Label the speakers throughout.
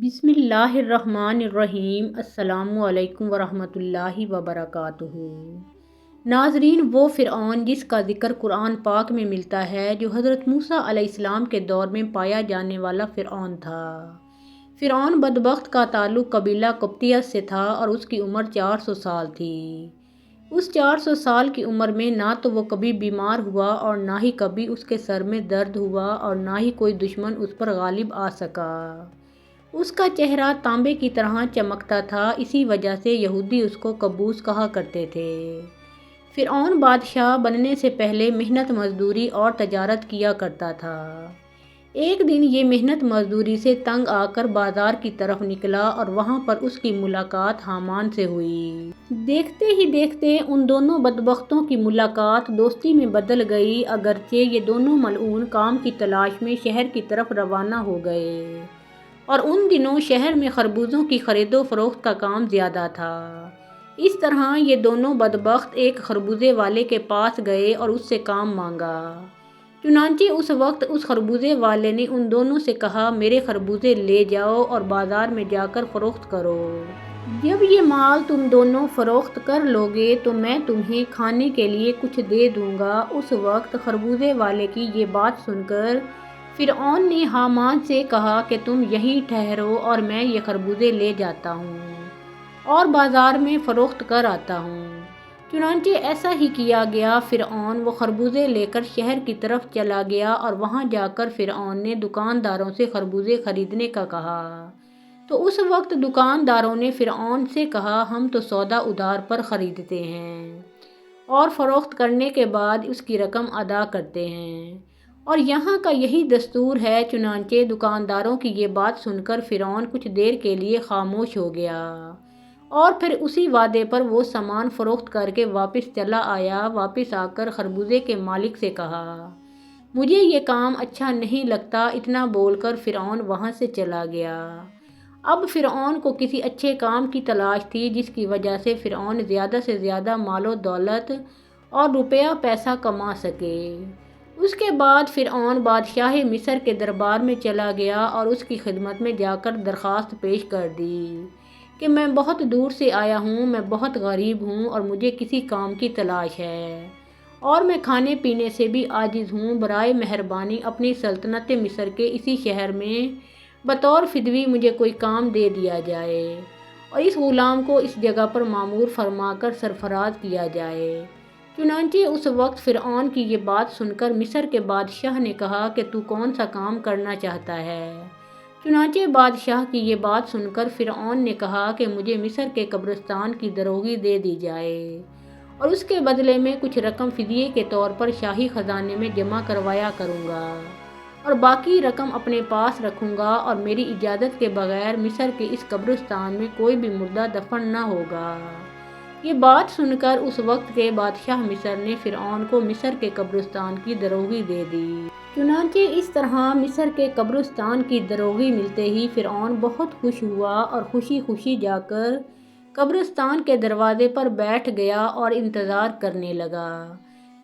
Speaker 1: بسم اللہ الرحمن الرحیم۔ السلام علیکم ورحمۃ اللہ وبرکاتہ۔ ناظرین، وہ فرعون جس کا ذکر قرآن پاک میں ملتا ہے جو حضرت موسیٰ علیہ السلام کے دور میں پایا جانے والا فرعون تھا۔ فرعون بدبخت کا تعلق قبیلہ قبطیہ سے تھا اور اس کی عمر 400 سال تھی۔ اس 400 سال کی عمر میں نہ تو وہ کبھی بیمار ہوا اور نہ ہی کبھی اس کے سر میں درد ہوا اور نہ ہی کوئی دشمن اس پر غالب آ سکا۔ اس کا چہرہ تانبے کی طرح چمکتا تھا، اسی وجہ سے یہودی اس کو قبوس کہا کرتے تھے۔ فرعون بادشاہ بننے سے پہلے محنت مزدوری اور تجارت کیا کرتا تھا۔ ایک دن یہ محنت مزدوری سے تنگ آ کر بازار کی طرف نکلا اور وہاں پر اس کی ملاقات حامان سے ہوئی۔ دیکھتے ہی دیکھتے ان دونوں بدبختوں کی ملاقات دوستی میں بدل گئی، اگرچہ یہ دونوں ملعون کام کی تلاش میں شہر کی طرف روانہ ہو گئے اور ان دنوں شہر میں خربوزوں کی خرید و فروخت کا کام زیادہ تھا۔ اس طرح یہ دونوں بدبخت ایک خربوزے والے کے پاس گئے اور اس سے کام مانگا۔ چنانچہ اس وقت اس خربوزے والے نے ان دونوں سے کہا، میرے خربوزے لے جاؤ اور بازار میں جا کر فروخت کرو۔ جب یہ مال تم دونوں فروخت کر لوگے تو میں تمہیں کھانے کے لیے کچھ دے دوں گا۔ اس وقت خربوزے والے کی یہ بات سن کر فرعون نے حامان سے کہا کہ تم یہیں ٹھہرو اور میں یہ خربوزے لے جاتا ہوں اور بازار میں فروخت کر آتا ہوں۔ چنانچہ ایسا ہی کیا گیا۔ فرعون وہ خربوزے لے کر شہر کی طرف چلا گیا اور وہاں جا کر فرعون نے دکانداروں سے خربوزے خریدنے کا کہا۔ تو اس وقت دکانداروں نے فرعون سے کہا، ہم تو سودا ادھار پر خریدتے ہیں اور فروخت کرنے کے بعد اس کی رقم ادا کرتے ہیں اور یہاں کا یہی دستور ہے۔ چنانچہ دکانداروں کی یہ بات سن کر فرعون کچھ دیر کے لیے خاموش ہو گیا اور پھر اسی وعدے پر وہ سامان فروخت کر کے واپس چلا آیا۔ واپس آ کر خربوزے کے مالک سے کہا، مجھے یہ کام اچھا نہیں لگتا۔ اتنا بول کر فرعون وہاں سے چلا گیا۔ اب فرعون کو کسی اچھے کام کی تلاش تھی جس کی وجہ سے فرعون زیادہ سے زیادہ مال و دولت اور روپیہ پیسہ کما سکے۔ اس کے بعد فرعون بادشاہ مصر کے دربار میں چلا گیا اور اس کی خدمت میں جا کر درخواست پیش کر دی کہ میں بہت دور سے آیا ہوں، میں بہت غریب ہوں اور مجھے کسی کام کی تلاش ہے اور میں کھانے پینے سے بھی عاجز ہوں۔ برائے مہربانی اپنی سلطنت مصر کے اسی شہر میں بطور فدوی مجھے کوئی کام دے دیا جائے اور اس غلام کو اس جگہ پر مامور فرما کر سرفراز کیا جائے۔ چنانچہ اس وقت فرعون کی یہ بات سن کر مصر کے بادشاہ نے کہا کہ تو کون سا کام کرنا چاہتا ہے؟ چنانچہ بادشاہ کی یہ بات سن کر فرعون نے کہا کہ مجھے مصر کے قبرستان کی دروگی دے دی جائے اور اس کے بدلے میں کچھ رقم فدیے کے طور پر شاہی خزانے میں جمع کروایا کروں گا اور باقی رقم اپنے پاس رکھوں گا اور میری اجازت کے بغیر مصر کے اس قبرستان میں کوئی بھی مردہ دفن نہ ہوگا۔ یہ بات سن کر اس وقت کے بادشاہ مصر نے فرعون کو مصر کے قبرستان کی دروگی دے دی۔ چنانچہ اس طرح مصر کے قبرستان کی دروگی ملتے ہی فرعون بہت خوش ہوا اور خوشی خوشی جا کر قبرستان کے دروازے پر بیٹھ گیا اور انتظار کرنے لگا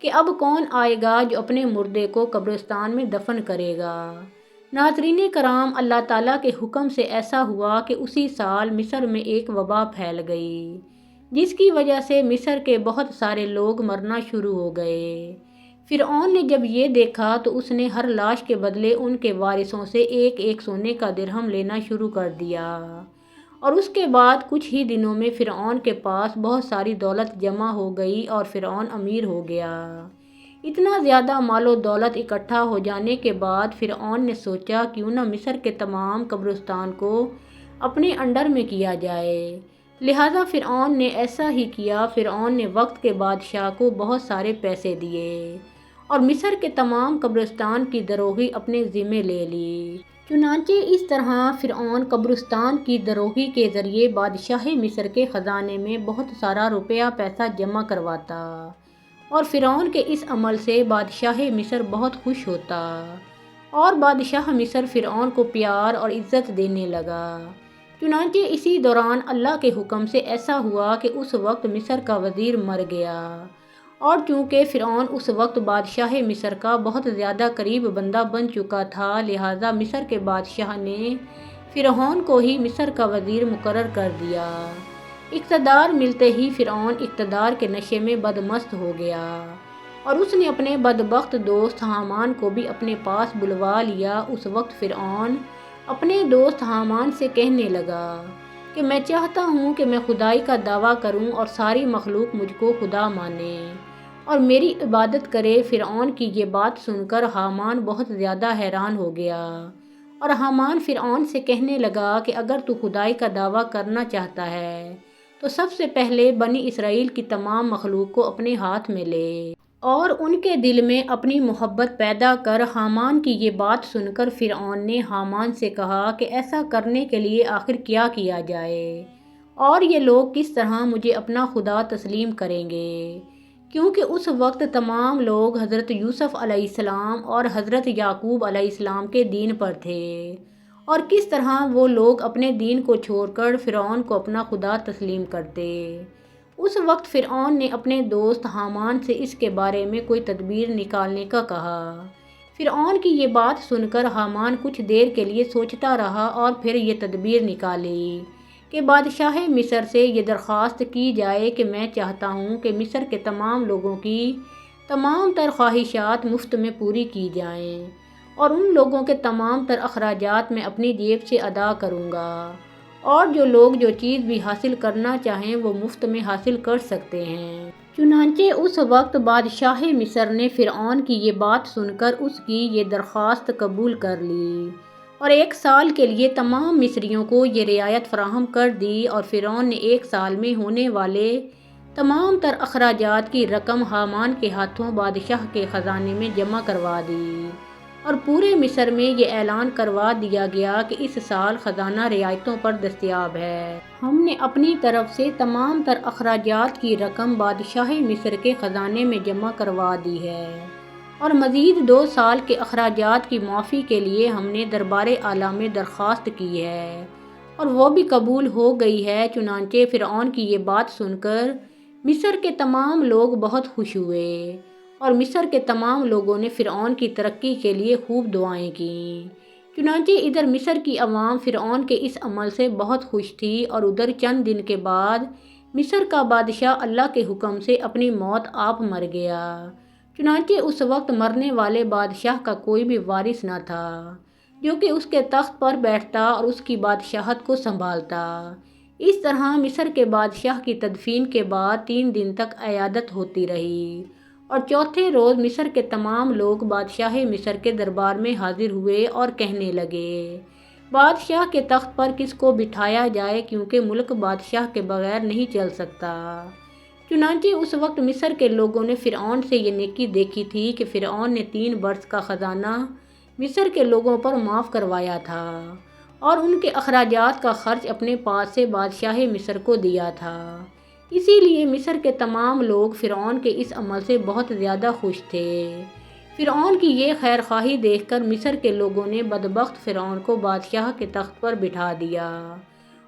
Speaker 1: کہ اب کون آئے گا جو اپنے مردے کو قبرستان میں دفن کرے گا۔ ناظرین کرام، اللہ تعالیٰ کے حکم سے ایسا ہوا کہ اسی سال مصر میں ایک وبا پھیل گئی جس کی وجہ سے مصر کے بہت سارے لوگ مرنا شروع ہو گئے۔ فرعون نے جب یہ دیکھا تو اس نے ہر لاش کے بدلے ان کے وارثوں سے ایک ایک سونے کا درہم لینا شروع کر دیا اور اس کے بعد کچھ ہی دنوں میں فرعون کے پاس بہت ساری دولت جمع ہو گئی اور فرعون امیر ہو گیا۔ اتنا زیادہ مال و دولت اکٹھا ہو جانے کے بعد فرعون نے سوچا کیوں نہ مصر کے تمام قبرستان کو اپنے انڈر میں کیا جائے۔ لہٰذا فرعون نے ایسا ہی کیا۔ فرعون نے وقت کے بادشاہ کو بہت سارے پیسے دیے اور مصر کے تمام قبرستان کی دروگی اپنے ذمے لے لی۔ چنانچہ اس طرح فرعون قبرستان کی دروگی کے ذریعے بادشاہ مصر کے خزانے میں بہت سارا روپیہ پیسہ جمع کرواتا اور فرعون کے اس عمل سے بادشاہ مصر بہت خوش ہوتا اور بادشاہ مصر فرعون کو پیار اور عزت دینے لگا۔ چنانچہ اسی دوران اللہ کے حکم سے ایسا ہوا کہ اس وقت مصر کا وزیر مر گیا اور چونکہ فرعون اس وقت بادشاہ مصر کا بہت زیادہ قریب بندہ بن چکا تھا، لہٰذا مصر کے بادشاہ نے فرعون کو ہی مصر کا وزیر مقرر کر دیا۔ اقتدار ملتے ہی فرعون اقتدار کے نشے میں بدمست ہو گیا اور اس نے اپنے بدبخت دوست حامان کو بھی اپنے پاس بلوا لیا۔ اس وقت فرعون اپنے دوست حامان سے کہنے لگا کہ میں چاہتا ہوں کہ میں خدائی کا دعویٰ کروں اور ساری مخلوق مجھ کو خدا مانے اور میری عبادت کرے۔ فرعون کی یہ بات سن کر حامان بہت زیادہ حیران ہو گیا اور حامان فرعون سے کہنے لگا کہ اگر تو خدائی کا دعویٰ کرنا چاہتا ہے تو سب سے پہلے بنی اسرائیل کی تمام مخلوق کو اپنے ہاتھ میں لے اور ان کے دل میں اپنی محبت پیدا کر۔ حامان کی یہ بات سن کر فرعون نے حامان سے کہا کہ ایسا کرنے کے لیے آخر کیا کیا جائے اور یہ لوگ کس طرح مجھے اپنا خدا تسلیم کریں گے، کیونکہ اس وقت تمام لوگ حضرت یوسف علیہ السلام اور حضرت یعقوب علیہ السلام کے دین پر تھے، اور کس طرح وہ لوگ اپنے دین کو چھوڑ کر فرعون کو اپنا خدا تسلیم کرتے۔ اس وقت فرعون نے اپنے دوست حامان سے اس کے بارے میں کوئی تدبیر نکالنے کا کہا۔ فرعون کی یہ بات سن کر حامان کچھ دیر کے لیے سوچتا رہا اور پھر یہ تدبیر نکالی کہ بادشاہ مصر سے یہ درخواست کی جائے کہ میں چاہتا ہوں کہ مصر کے تمام لوگوں کی تمام تر خواہشات مفت میں پوری کی جائیں اور ان لوگوں کے تمام تر اخراجات میں اپنی جیب سے ادا کروں گا، اور جو لوگ جو چیز بھی حاصل کرنا چاہیں وہ مفت میں حاصل کر سکتے ہیں۔ چنانچہ اس وقت بادشاہ مصر نے فرعون کی یہ بات سن کر اس کی یہ درخواست قبول کر لی اور 1 سال کے لیے تمام مصریوں کو یہ رعایت فراہم کر دی، اور فرعون نے 1 سال میں ہونے والے تمام تر اخراجات کی رقم حامان کے ہاتھوں بادشاہ کے خزانے میں جمع کروا دی، اور پورے مصر میں یہ اعلان کروا دیا گیا کہ اس سال خزانہ رعایتوں پر دستیاب ہے۔ ہم نے اپنی طرف سے تمام تر اخراجات کی رقم بادشاہ مصر کے خزانے میں جمع کروا دی ہے، اور مزید 2 سال کے اخراجات کی معافی کے لیے ہم نے دربار اعلیٰ میں درخواست کی ہے اور وہ بھی قبول ہو گئی ہے۔ چنانچہ فرعون کی یہ بات سن کر مصر کے تمام لوگ بہت خوش ہوئے، اور مصر کے تمام لوگوں نے فرعون کی ترقی کے لیے خوب دعائیں کیں۔ چنانچہ ادھر مصر کی عوام فرعون کے اس عمل سے بہت خوش تھی، اور ادھر چند دن کے بعد مصر کا بادشاہ اللہ کے حکم سے اپنی موت آپ مر گیا۔ چنانچہ اس وقت مرنے والے بادشاہ کا کوئی بھی وارث نہ تھا جو کہ اس کے تخت پر بیٹھتا اور اس کی بادشاہت کو سنبھالتا۔ اس طرح مصر کے بادشاہ کی تدفین کے بعد 3 دن تک عیادت ہوتی رہی، اور چوتھے روز مصر کے تمام لوگ بادشاہ مصر کے دربار میں حاضر ہوئے اور کہنے لگے بادشاہ کے تخت پر کس کو بٹھایا جائے، کیونکہ ملک بادشاہ کے بغیر نہیں چل سکتا۔ چنانچہ اس وقت مصر کے لوگوں نے فرعون سے یہ نیکی دیکھی تھی کہ فرعون نے 3 برس کا خزانہ مصر کے لوگوں پر معاف کروایا تھا اور ان کے اخراجات کا خرچ اپنے پاس سے بادشاہ مصر کو دیا تھا۔ اسی لیے مصر کے تمام لوگ فرعون کے اس عمل سے بہت زیادہ خوش تھے۔ فرعون کی یہ خیر خواہی دیکھ کر مصر کے لوگوں نے بدبخت فرعون کو بادشاہ کے تخت پر بٹھا دیا،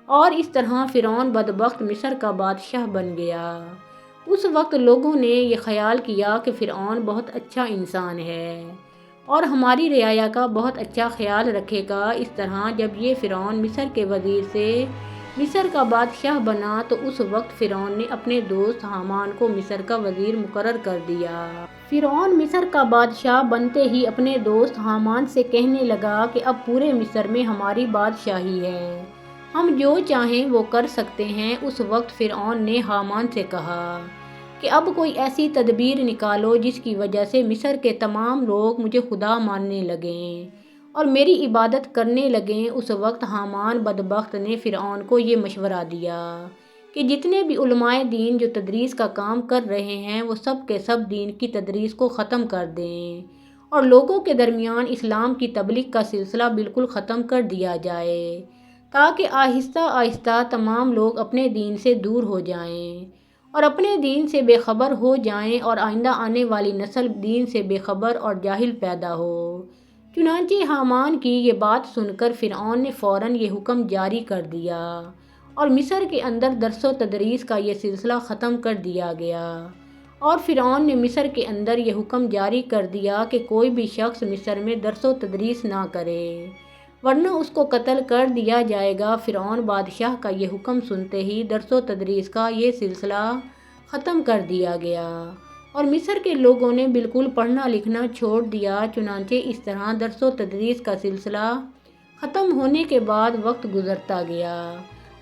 Speaker 1: اور اس طرح فرعون بدبخت مصر کا بادشاہ بن گیا۔ اس وقت لوگوں نے یہ خیال کیا کہ فرعون بہت اچھا انسان ہے اور ہماری رعایا کا بہت اچھا خیال رکھے گا۔ اس طرح جب یہ فرعون مصر کے وزیر سے مصر کا بادشاہ بنا تو اس وقت فرعون نے اپنے دوست حامان کو مصر کا وزیر مقرر کر دیا۔ فرعون مصر کا بادشاہ بنتے ہی اپنے دوست حامان سے کہنے لگا کہ اب پورے مصر میں ہماری بادشاہی ہے، ہم جو چاہیں وہ کر سکتے ہیں۔ اس وقت فرعون نے حامان سے کہا کہ اب کوئی ایسی تدبیر نکالو جس کی وجہ سے مصر کے تمام لوگ مجھے خدا ماننے لگیں اور میری عبادت کرنے لگیں۔ اس وقت حامان بدبخت نے فرعون کو یہ مشورہ دیا کہ جتنے بھی علماء دین جو تدریس کا کام کر رہے ہیں وہ سب کے سب دین کی تدریس کو ختم کر دیں اور لوگوں کے درمیان اسلام کی تبلیغ کا سلسلہ بالکل ختم کر دیا جائے، تاکہ آہستہ آہستہ تمام لوگ اپنے دین سے دور ہو جائیں اور اپنے دین سے بے خبر ہو جائیں، اور آئندہ آنے والی نسل دین سے بے خبر اور جاہل پیدا ہو۔ چنانچہ حامان کی یہ بات سن کر فرعون نے فوراً یہ حکم جاری کر دیا اور مصر کے اندر درس و تدریس کا یہ سلسلہ ختم کر دیا گیا، اور فرعون نے مصر کے اندر یہ حکم جاری کر دیا کہ کوئی بھی شخص مصر میں درس و تدریس نہ کرے، ورنہ اس کو قتل کر دیا جائے گا۔ فرعون بادشاہ کا یہ حکم سنتے ہی درس و تدریس کا یہ سلسلہ ختم کر دیا گیا اور مصر کے لوگوں نے بالکل پڑھنا لکھنا چھوڑ دیا۔ چنانچہ اس طرح درس و تدریس کا سلسلہ ختم ہونے کے بعد وقت گزرتا گیا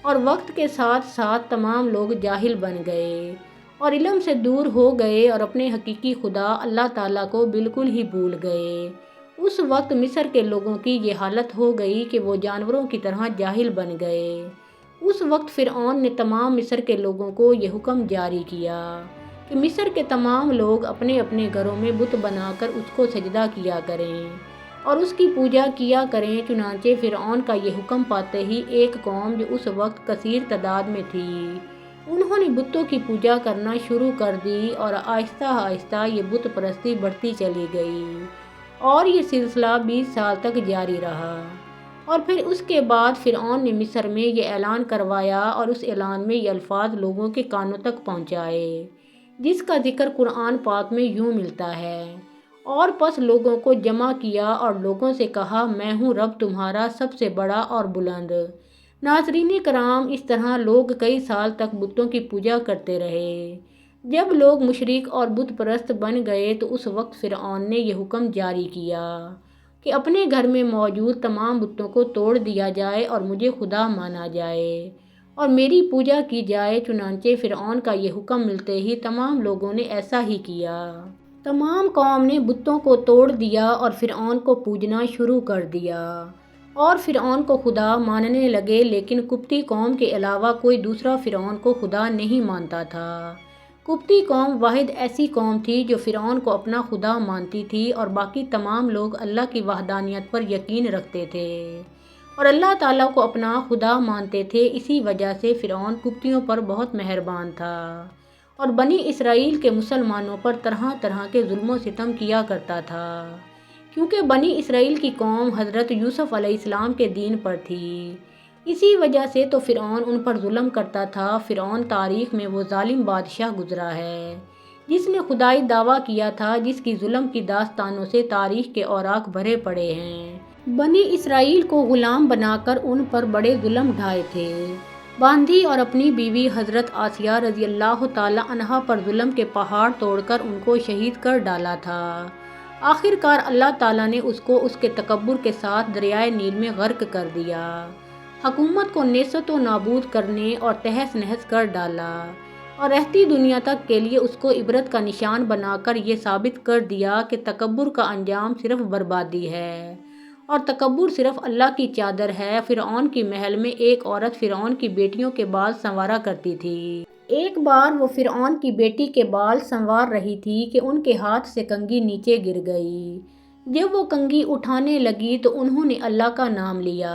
Speaker 1: اور وقت کے ساتھ ساتھ تمام لوگ جاہل بن گئے اور علم سے دور ہو گئے اور اپنے حقیقی خدا اللہ تعالیٰ کو بالکل ہی بھول گئے۔ اس وقت مصر کے لوگوں کی یہ حالت ہو گئی کہ وہ جانوروں کی طرح جاہل بن گئے۔ اس وقت فرعون نے تمام مصر کے لوگوں کو یہ حکم جاری کیا کہ مصر کے تمام لوگ اپنے اپنے گھروں میں بت بنا کر اس کو سجدہ کیا کریں اور اس کی پوجا کیا کریں۔ چنانچہ فرعون کا یہ حکم پاتے ہی ایک قوم جو اس وقت کثیر تعداد میں تھی، انہوں نے بتوں کی پوجا کرنا شروع کر دی اور آہستہ آہستہ یہ بت پرستی بڑھتی چلی گئی اور یہ سلسلہ 20 سال تک جاری رہا۔ اور پھر اس کے بعد فرعون نے مصر میں یہ اعلان کروایا اور اس اعلان میں یہ الفاظ لوگوں کے کانوں تک پہنچائے، جس کا ذکر قرآن پاک میں یوں ملتا ہے: اور پس لوگوں کو جمع کیا اور لوگوں سے کہا، میں ہوں رب تمہارا سب سے بڑا اور بلند۔ ناظرین کرام، اس طرح لوگ کئی سال تک بتوں کی پوجا کرتے رہے۔ جب لوگ مشرک اور بت پرست بن گئے تو اس وقت فرعون نے یہ حکم جاری کیا کہ اپنے گھر میں موجود تمام بتوں کو توڑ دیا جائے اور مجھے خدا مانا جائے اور میری پوجا کی جائے۔ چنانچہ فرعون کا یہ حکم ملتے ہی تمام لوگوں نے ایسا ہی کیا۔ تمام قوم نے بتوں کو توڑ دیا اور فرعون کو پوجنا شروع کر دیا اور فرعون کو خدا ماننے لگے، لیکن قبطی قوم کے علاوہ کوئی دوسرا فرعون کو خدا نہیں مانتا تھا۔ قبطی قوم واحد ایسی قوم تھی جو فرعون کو اپنا خدا مانتی تھی اور باقی تمام لوگ اللہ کی وحدانیت پر یقین رکھتے تھے اور اللہ تعالیٰ کو اپنا خدا مانتے تھے۔ اسی وجہ سے فرعون قبطیوں پر بہت مہربان تھا اور بنی اسرائیل کے مسلمانوں پر طرح طرح کے ظلم و ستم کیا کرتا تھا، کیونکہ بنی اسرائیل کی قوم حضرت یوسف علیہ السلام کے دین پر تھی۔ اسی وجہ سے تو فرعون ان پر ظلم کرتا تھا۔ فرعون تاریخ میں وہ ظالم بادشاہ گزرا ہے جس نے خدائی دعویٰ کیا تھا، جس کی ظلم کی داستانوں سے تاریخ کے اوراق بھرے پڑے ہیں۔ بنی اسرائیل کو غلام بنا کر ان پر بڑے ظلم ڈھائے تھے، باندھی اور اپنی بیوی حضرت آسیہ رضی اللہ تعالی عنہا پر ظلم کے پہاڑ توڑ کر ان کو شہید کر ڈالا تھا۔ آخر کار اللہ تعالیٰ نے اس کو اس کے تکبر کے ساتھ دریائے نیل میں غرق کر دیا، حکومت کو نیست و نابود کرنے اور تہس نہس کر ڈالا اور رہتی دنیا تک کے لیے اس کو عبرت کا نشان بنا کر یہ ثابت کر دیا کہ تکبر کا انجام صرف بربادی ہے اور تکبر صرف اللہ کی چادر ہے۔ فرعون کی محل میں ایک عورت فرعون کی بیٹیوں کے بال سنوارا کرتی تھی۔ ایک بار وہ فرعون کی بیٹی کے بال سنوار رہی تھی کہ ان کے ہاتھ سے کنگھی نیچے گر گئی۔ جب وہ کنگھی اٹھانے لگی تو انہوں نے اللہ کا نام لیا۔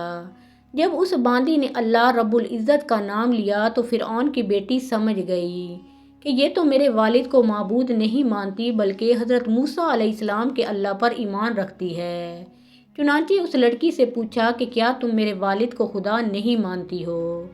Speaker 1: جب اس باندی نے اللہ رب العزت کا نام لیا تو فرعون کی بیٹی سمجھ گئی کہ یہ تو میرے والد کو معبود نہیں مانتی بلکہ حضرت موسیٰ علیہ السلام کے اللہ پر ایمان رکھتی ہے۔ چنانچہ اس لڑکی سے پوچھا کہ کیا تم میرے والد کو خدا نہیں مانتی ہو؟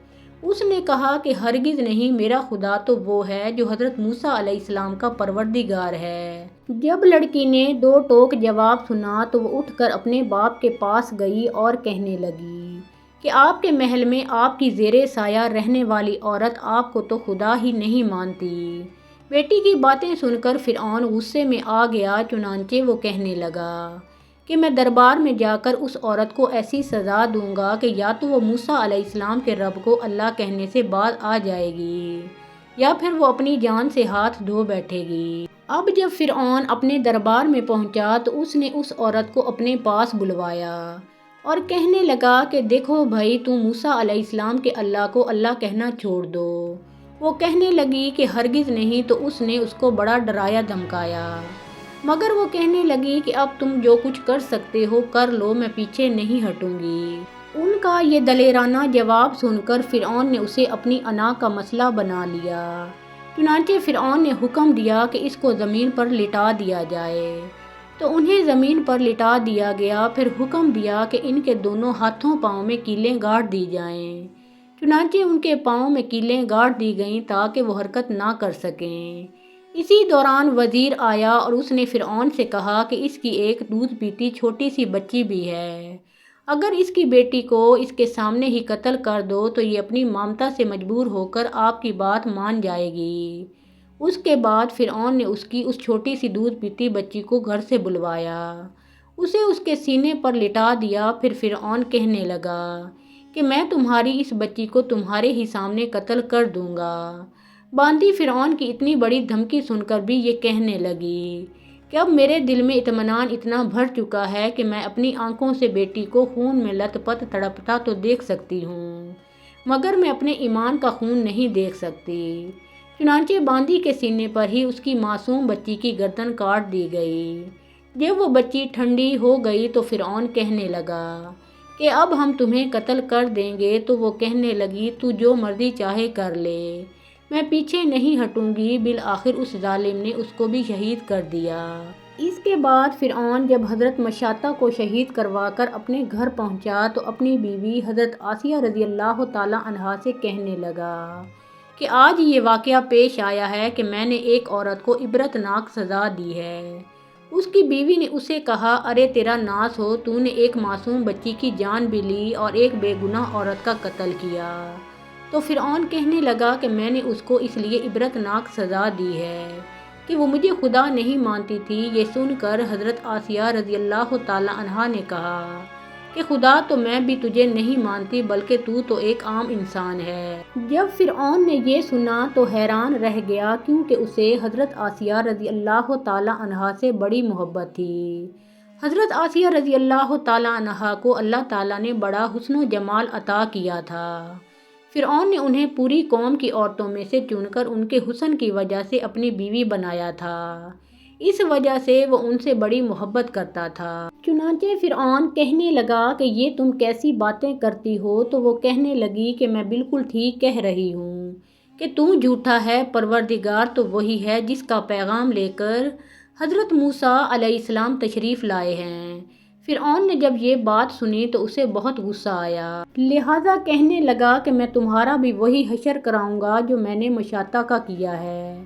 Speaker 1: اس نے کہا کہ ہرگز نہیں، میرا خدا تو وہ ہے جو حضرت موسیٰ علیہ السلام کا پروردگار ہے۔ جب لڑکی نے دو ٹوک جواب سنا تو وہ اٹھ کر اپنے باپ کے پاس گئی اور کہنے لگی کہ آپ کے محل میں آپ کی زیر سایہ رہنے والی عورت آپ کو تو خدا ہی نہیں مانتی۔ بیٹی کی باتیں سن کر فرعون غصے میں آ گیا۔ چنانچہ وہ کہنے لگا کہ میں دربار میں جا کر اس عورت کو ایسی سزا دوں گا کہ یا تو وہ موسیٰ علیہ السلام کے رب کو اللہ کہنے سے باز آ جائے گی یا پھر وہ اپنی جان سے ہاتھ دھو بیٹھے گی۔ اب جب فرعون اپنے دربار میں پہنچا تو اس نے اس عورت کو اپنے پاس بلوایا اور کہنے لگا کہ دیکھو بھائی، تم موسیٰ علیہ السلام کے اللہ کو اللہ کہنا چھوڑ دو۔ وہ کہنے لگی کہ ہرگز نہیں، تو اس نے اس کو بڑا ڈرایا دھمکایا، مگر وہ کہنے لگی کہ اب تم جو کچھ کر سکتے ہو کر لو، میں پیچھے نہیں ہٹوں گی۔ ان کا یہ دلیرانہ جواب سن کر فرعون نے اسے اپنی انا کا مسئلہ بنا لیا۔ چنانچہ فرعون نے حکم دیا کہ اس کو زمین پر لٹا دیا جائے، تو انہیں زمین پر لٹا دیا گیا۔ پھر حکم دیا کہ ان کے دونوں ہاتھوں پاؤں میں کیلیں گاڑ دی جائیں۔ چنانچہ ان کے پاؤں میں کیلیں گاڑ دی گئیں تاکہ وہ حرکت نہ کر سکیں۔ اسی دوران وزیر آیا اور اس نے فرعون سے کہا کہ اس کی ایک دودھ پیتی چھوٹی سی بچی بھی ہے، اگر اس کی بیٹی کو اس کے سامنے ہی قتل کر دو تو یہ اپنی مامتا سے مجبور ہو کر آپ کی بات مان جائے گی۔ اس کے بعد فرعون نے اس کی اس چھوٹی سی دودھ پیتی بچی کو گھر سے بلوایا، اسے اس کے سینے پر لٹا دیا۔ پھر فرعون کہنے لگا کہ میں تمہاری اس بچی کو تمہارے ہی سامنے قتل کر دوں گا۔ باندی فرعون کی اتنی بڑی دھمکی سن کر بھی یہ کہنے لگی کہ اب میرے دل میں اطمینان اتنا بھر چکا ہے کہ میں اپنی آنکھوں سے بیٹی کو خون میں لت پت تڑپتا تو دیکھ سکتی ہوں، مگر میں اپنے ایمان کا خون نہیں دیکھ سکتی۔ چنانچہ باندی کے سینے پر ہی اس کی معصوم بچی کی گردن کاٹ دی گئی۔ جب وہ بچی ٹھنڈی ہو گئی تو فرعون کہنے لگا کہ اب ہم تمہیں قتل کر دیں گے، تو وہ کہنے لگی تو جو مرضی چاہے کر لے، میں پیچھے نہیں ہٹوں گی۔ بالآخر اس ظالم نے اس کو بھی شہید کر دیا۔ اس کے بعد فرعون جب حضرت مشاطہ کو شہید کروا کر اپنے گھر پہنچا تو اپنی بیوی حضرت آسیہ رضی اللہ تعالیٰ عنہا سے کہنے لگا کہ آج یہ واقعہ پیش آیا ہے کہ میں نے ایک عورت کو عبرت ناک سزا دی ہے۔ اس کی بیوی نے اسے کہا ارے تیرا ناس ہو، تو نے ایک معصوم بچی کی جان بھی لی اور ایک بے گناہ عورت کا قتل کیا۔ تو فرعون کہنے لگا کہ میں نے اس کو اس لیے عبرت ناک سزا دی ہے کہ وہ مجھے خدا نہیں مانتی تھی۔ یہ سن کر حضرت آسیہ رضی اللہ تعالیٰ عنہا نے کہا کہ خدا تو میں بھی تجھے نہیں مانتی، بلکہ تو ایک عام انسان ہے۔ جب فرعون نے یہ سنا تو حیران رہ گیا، کیونکہ اسے حضرت آسیہ رضی اللہ تعالیٰ عنہا سے بڑی محبت تھی۔ حضرت آسیہ رضی اللہ تعالیٰ عنہا کو اللہ تعالیٰ نے بڑا حسن و جمال عطا کیا تھا۔ فرعون نے انہیں پوری قوم کی عورتوں میں سے چن کر ان کے حسن کی وجہ سے اپنی بیوی بنایا تھا، اس وجہ سے وہ ان سے بڑی محبت کرتا تھا۔ چنانچہ فرعون کہنے لگا کہ یہ تم کیسی باتیں کرتی ہو؟ تو وہ کہنے لگی کہ میں بالکل ٹھیک کہہ رہی ہوں کہ تو جھوٹا ہے، پروردگار تو وہی ہے جس کا پیغام لے کر حضرت موسیٰ علیہ السلام تشریف لائے ہیں۔ فرعون نے جب یہ بات سنی تو اسے بہت غصہ آیا، لہٰذا کہنے لگا کہ میں تمہارا بھی وہی حشر کراؤں گا جو میں نے مشاطہ کا کیا ہے۔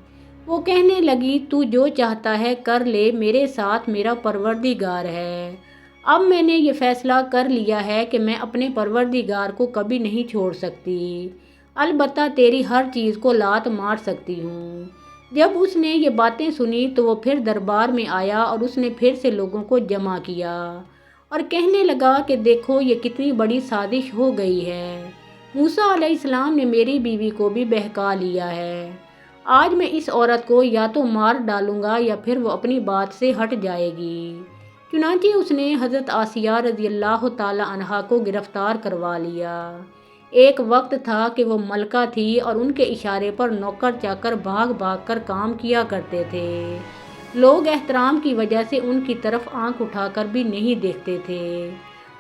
Speaker 1: وہ کہنے لگی تو جو چاہتا ہے کر لے، میرے ساتھ میرا پروردگار ہے۔ اب میں نے یہ فیصلہ کر لیا ہے کہ میں اپنے پروردگار کو کبھی نہیں چھوڑ سکتی، البتہ تیری ہر چیز کو لات مار سکتی ہوں۔ جب اس نے یہ باتیں سنی تو وہ پھر دربار میں آیا اور اس نے پھر سے لوگوں کو جمع کیا اور کہنے لگا کہ دیکھو یہ کتنی بڑی سازش ہو گئی ہے، موسیٰ علیہ السلام نے میری بیوی کو بھی بہکا لیا ہے۔ آج میں اس عورت کو یا تو مار ڈالوں گا یا پھر وہ اپنی بات سے ہٹ جائے گی۔ چنانچہ اس نے حضرت آسیہ رضی اللہ تعالیٰ عنہا کو گرفتار کروا لیا۔ ایک وقت تھا کہ وہ ملکہ تھی اور ان کے اشارے پر نوکر چاکر بھاگ بھاگ کر کام کیا کرتے تھے۔ لوگ احترام کی وجہ سے ان کی طرف آنکھ اٹھا کر بھی نہیں دیکھتے تھے،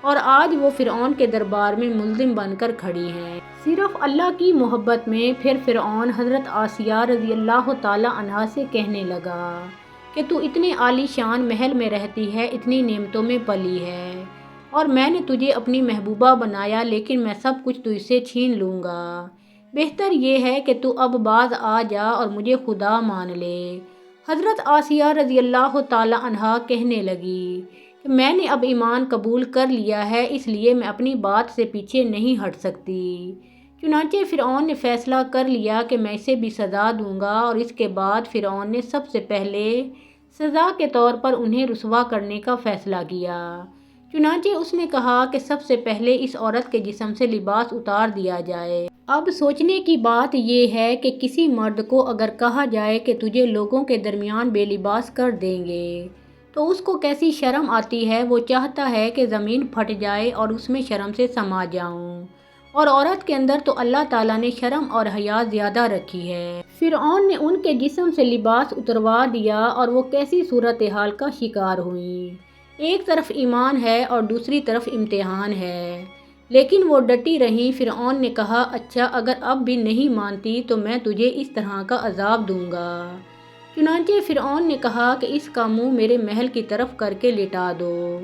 Speaker 1: اور آج وہ فرعون کے دربار میں ملزم بن کر کھڑی ہیں صرف اللہ کی محبت میں۔ پھر فرعون حضرت آسیہ رضی اللہ تعالیٰ عنہا سے کہنے لگا کہ تو اتنے عالی شان محل میں رہتی ہے، اتنی نعمتوں میں پلی ہے، اور میں نے تجھے اپنی محبوبہ بنایا، لیکن میں سب کچھ تجھ سے چھین لوں گا۔ بہتر یہ ہے کہ تو اب باز آ جا اور مجھے خدا مان لے۔ حضرت آسیہ رضی اللہ تعالیٰ عنہا کہنے لگی کہ میں نے اب ایمان قبول کر لیا ہے، اس لیے میں اپنی بات سے پیچھے نہیں ہٹ سکتی۔ چنانچہ فرعون نے فیصلہ کر لیا کہ میں اسے بھی سزا دوں گا، اور اس کے بعد فرعون نے سب سے پہلے سزا کے طور پر انہیں رسوا کرنے کا فیصلہ کیا۔ چنانچہ اس نے کہا کہ سب سے پہلے اس عورت کے جسم سے لباس اتار دیا جائے۔ اب سوچنے کی بات یہ ہے کہ کسی مرد کو اگر کہا جائے کہ تجھے لوگوں کے درمیان بے لباس کر دیں گے تو اس کو کیسی شرم آتی ہے۔ وہ چاہتا ہے کہ زمین پھٹ جائے اور اس میں شرم سے سما جاؤں، اور عورت کے اندر تو اللہ تعالیٰ نے شرم اور حیا زیادہ رکھی ہے۔ فرعون نے ان کے جسم سے لباس اتروا دیا اور وہ کیسی صورتحال کا شکار ہوئیں۔ ایک طرف ایمان ہے اور دوسری طرف امتحان ہے، لیکن وہ ڈٹی رہیں۔ فرعون نے کہا اچھا اگر اب بھی نہیں مانتی تو میں تجھے اس طرح کا عذاب دوں گا۔ چنانچہ فرعون نے کہا کہ اس کا منہ میرے محل کی طرف کر کے لٹا دو،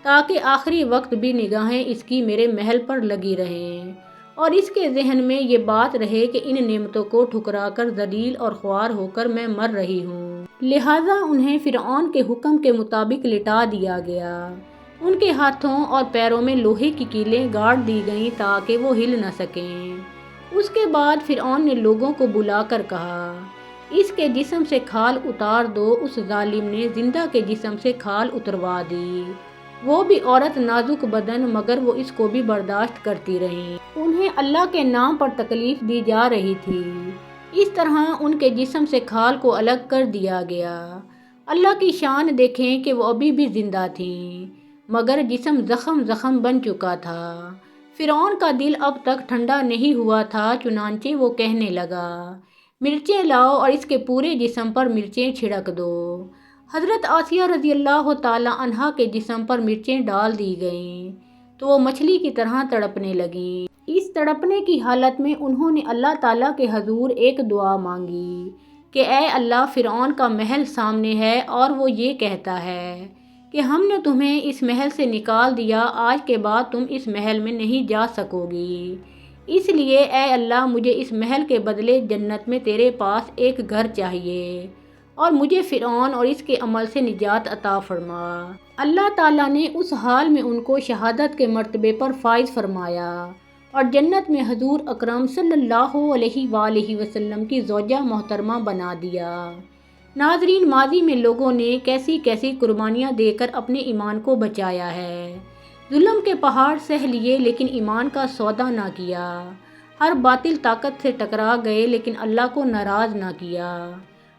Speaker 1: تاکہ آخری وقت بھی نگاہیں اس کی میرے محل پر لگی رہیں، اور اس کے ذہن میں یہ بات رہے کہ ان نعمتوں کو ٹھکرا کر ذلیل اور خوار ہو کر میں مر رہی ہوں۔ لہٰذا انہیں فرعون کے حکم کے مطابق لٹا دیا گیا۔ ان کے ہاتھوں اور پیروں میں لوہے کی کیلیں گاڑ دی گئیں تاکہ وہ ہل نہ سکیں۔ اس کے بعد فرعون نے لوگوں کو بلا کر کہا، اس کے جسم سے کھال اتار دو۔ اس ظالم نے زندہ کے جسم سے کھال اتروا دی۔ وہ بھی عورت، نازک بدن، مگر وہ اس کو بھی برداشت کرتی رہیں۔ انہیں اللہ کے نام پر تکلیف دی جا رہی تھی۔ اس طرح ان کے جسم سے کھال کو الگ کر دیا گیا۔ اللہ کی شان دیکھیں کہ وہ ابھی بھی زندہ تھیں، مگر جسم زخم زخم بن چکا تھا۔ فرعون کا دل اب تک ٹھنڈا نہیں ہوا تھا، چنانچہ وہ کہنے لگا، مرچیں لاؤ اور اس کے پورے جسم پر مرچیں چھڑک دو۔ حضرت آسیہ رضی اللہ تعالی عنہا کے جسم پر مرچیں ڈال دی گئیں تو وہ مچھلی کی طرح تڑپنے لگیں۔ اس تڑپنے کی حالت میں انہوں نے اللہ تعالیٰ کے حضور ایک دعا مانگی کہ اے اللہ، فرعون کا محل سامنے ہے اور وہ یہ کہتا ہے کہ ہم نے تمہیں اس محل سے نکال دیا، آج کے بعد تم اس محل میں نہیں جا سکو گی۔ اس لیے اے اللہ، مجھے اس محل کے بدلے جنت میں تیرے پاس ایک گھر چاہیے اور مجھے فرعون اور اس کے عمل سے نجات عطا فرما۔ اللہ تعالیٰ نے اس حال میں ان کو شہادت کے مرتبے پر فائز فرمایا اور جنت میں حضور اکرم صلی اللہ علیہ وآلہ وسلم کی زوجہ محترمہ بنا دیا۔ ناظرین، ماضی میں لوگوں نے کیسی کیسی قربانیاں دے کر اپنے ایمان کو بچایا ہے۔ ظلم کے پہاڑ سہ لیے لیکن ایمان کا سودا نہ کیا۔ ہر باطل طاقت سے ٹکرا گئے لیکن اللہ کو ناراض نہ کیا۔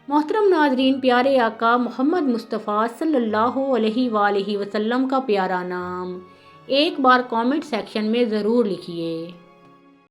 Speaker 1: محترم ناظرین، پیارے آقا محمد مصطفیٰ صلی اللہ علیہ وآلہ وسلم کا پیارا نام ایک بار کامنٹ سیکشن میں ضرور لکھیے۔